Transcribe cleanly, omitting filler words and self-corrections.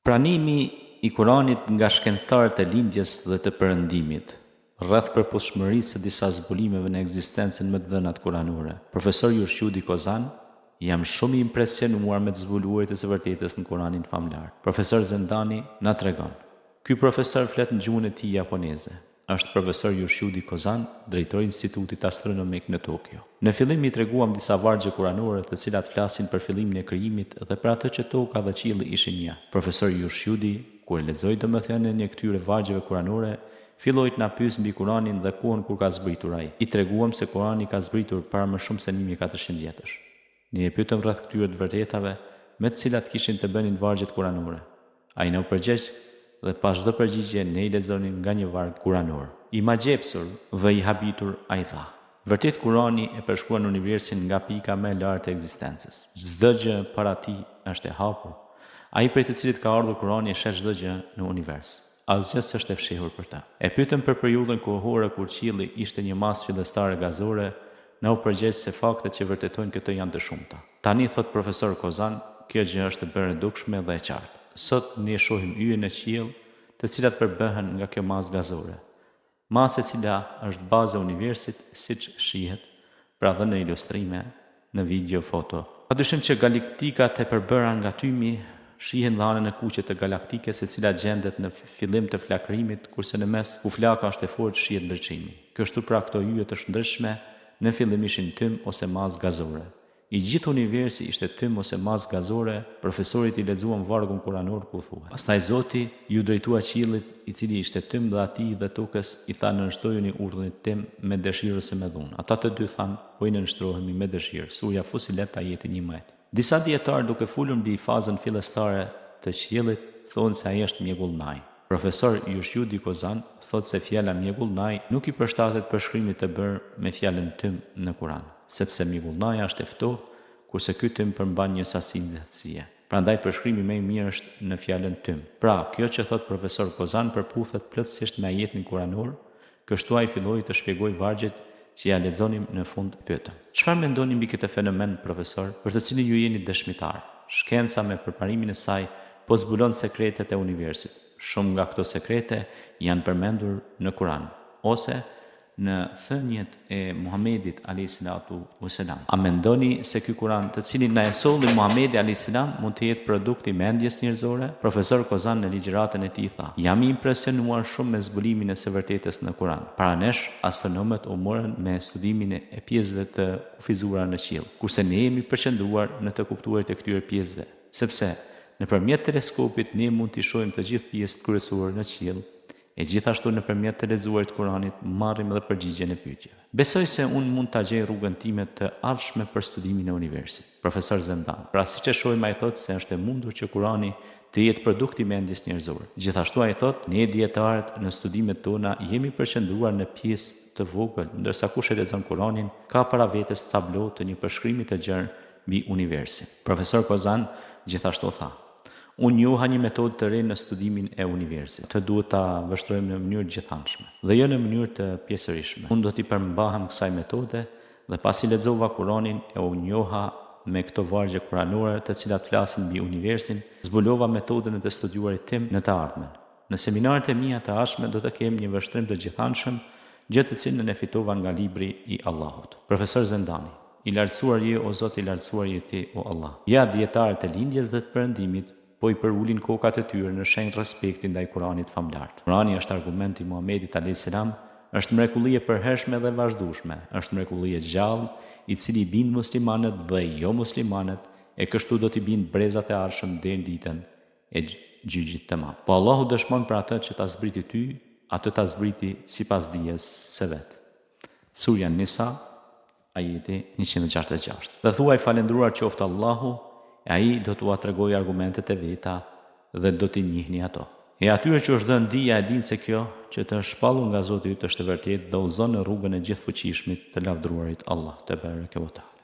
Pranimi i Kuranit nga shkencëtarët e lindjes dhe të perëndimit, rreth përputhshmërisë së disa zbulimeve në ekzistencën më të dhënat kuranore. Profesor Jurshudi Kozan, jam shumë i impresionuar me të zbuluarit e së vërtetës në Kuranin famlar. Profesor Zendani na tregon. Ky profesor flet në gjuhën e tij japoneze. Është profesor Jurshudi Kozan, drejtori i Institutit Astronomik në Tokyo. Në fillim i treguam disa vargje kuranore të cilat flasin për fillimin e krijimit dhe për atë që toka dhe qielli ishin një. Profesor Jurshudi, kur lexoi domethënien e këtyre vargjeve kuranore, filloi të na pyes mbi Kuranin dhe kohën kur ka zbritur ai. I treguam se Kurani ka zbritur para më shumë se 1400 vjetësh. Ne e pyetëm rreth këtyre të vërtetave me të cilat kishin të bënin vargjet kuranore. Ai na u përgjigj dhe pas çdo përgjigje ne i lexonin nga një varg kuranor. I magjepsur dhe i habitur ai tha: vërtet Kurani e përshkruan universin nga pika më e lartë e ekzistencës. Çdo gjë para tij është e hapur. Ai prej të cilit ka ardhur Kurani e sheh çdo gjë në univers. Asgjë s'është e fshehur për ta. E pyetëm për periudhën kohore kur qielli ishte një masë fillestare gazore, na u përgjigj se faktet që vërtetojnë këtë janë të shumta. Tani, thot profesor Kozan, kjo gjë është e bërë dukshme dhe e qartë. Sot ne shohim yjen e qiell, të cilat përbëhen nga kjo masë gazore. Masë e cila është baza e universit, siç shihet, pra dhe në ilustrime, në video, foto. Padyshim që galaktikat e përbëra nga tymi shihen dhe anën e kuqe të galaktikës, e cila gjendet në fillim të flakërimit, kurse në mes ku flaka është e fortë shihet ndërçimi. Kështu pra këto yje të shëndetshme në fillim ishin tym ose masë gazore. I gjithë universi ishte tym ose masë gazore. Profesorit i lexuan vargun kuranor ku thuhet: pastaj Zoti ju drejtua qiellit, i cili ishte tym, dhe atij dhe tokës i tha: nënshtrojuni urdhrin tim me dëshirë ose me dhunë. Ata të dy thanë: po i nënshtrohemi me dëshirë. Surja Fusilet, ajeti 11. Disa dietarë, duke folur mbi fazën fillestare të qiellit, thonë se ai është mjegullnaj. Profesor Jurshudi Kozan thotë se fjala mjegullnaj nuk i përshtatet përshkrimit të bërë me fjalën tym në Kuran, sepse mjegullnaja është e ftohtë, kurse ky tym përmban një sasi nxehtësie. Prandaj përshkrimi më i mirë është në fjalën tym. Pra, kjo që thot profesor Kozan përputhet plotësisht me ajetin kuranor. Kështu ai filloi të shpjegoj vargjet që ja lexonim në fund. Pyetëm: çfarë mendoni mbi këtë fenomen, profesor, për të cilin ju jeni dëshmitar? Shkenca me përparimin e saj po zbulon sekretet e universit. Shumë nga këto sekrete janë përmendur në Kuran ose në thënjet e Muhamedit a.s. A mendoni se ky Kuran, të cilin na e solli Muhamedi a.s., mund të jetë produkt i mendjes njerëzore? Profesor Kozan në ligjëratën e tij tha: jam i impresionuar shumë me zbulimin e së vërtetës në Kuran. Para nesh, astronomët u morën me studimin e pjesëve të kufizuara në qiell, kurse ne jemi përqendruar në të kuptuarit e këtyre pjesëve, sepse nëpërmjet teleskopit ne mund t'i shohim të gjithë pjesët kryesorë në qiell, e gjithashtu nëpërmjet të lexuarit Kuranit marrim edhe përgjigjen e pyetjeve. Besoj se unë mund ta gjej rrugën time të ardhshme për studimin e universit. Profesor Zendan, pra siç e shohim, ai thotë se është e mundur që Kurani të jetë produkt i mendjes njerëzore. Gjithashtu ai thotë, ne dietarët në studimet tona jemi përqendruar në pjesë të vogël, ndërsa kush e lexon Kuranin ka para vetes tablo të një përshkrimi të gjerë mbi universin. Profesor Kozan gjithashtu tha: unë njoha një metodë të re në studimin e universit. Të duhet ta vështrojmë në mënyrë gjithanshme dhe jo në mënyrë të pjesërishme. Unë do t'i përmbahem kësaj metode dhe pasi lexova Kuranin e u njoha me këto vargje kuranore të cilat flasin mbi universin, zbulova metodën e të studiuarit tim në të ardhmen. Në seminaret e mia të ardhshme do të kem një vështrim të gjithanshëm, gjë të cilën e fitova nga libri i Allahut. Profesor Zendani: i lartësuar je o Zot, i lartësuar je ti o Allah. Ja dietarët e lindjes dhe të perëndimit po i përulin kokat e tyre në shenjë respekti ndaj Kuranit famlar. Kurani është argumenti i Muhamedit a.s., është mrekulli e përhershme dhe vazhdueshme, është mrekulli i gjallë, i cili bin muslimanët dhe jo muslimanët, e kështu do t'i bin brezat e ardhshëm deri në ditën e gjyqit të madh. Po Allahu dëshmon për atë që ta zbriti ty, atë ta zbriti sipas dijes së vet. Surja Nisa, ajeti 166. Dhe thuaj: falendruar qoftë Allahu, e ai do t'ua tregojë argumentet e veta dhe do t'i njihni ato. E atyre që është dhënë dija e dinë se kjo që të shpallur nga Zoti yt është e vërtetë dhe udhëzon në rrugën e gjithfuqishmit të lavdruarit Allah te bareke ve teala.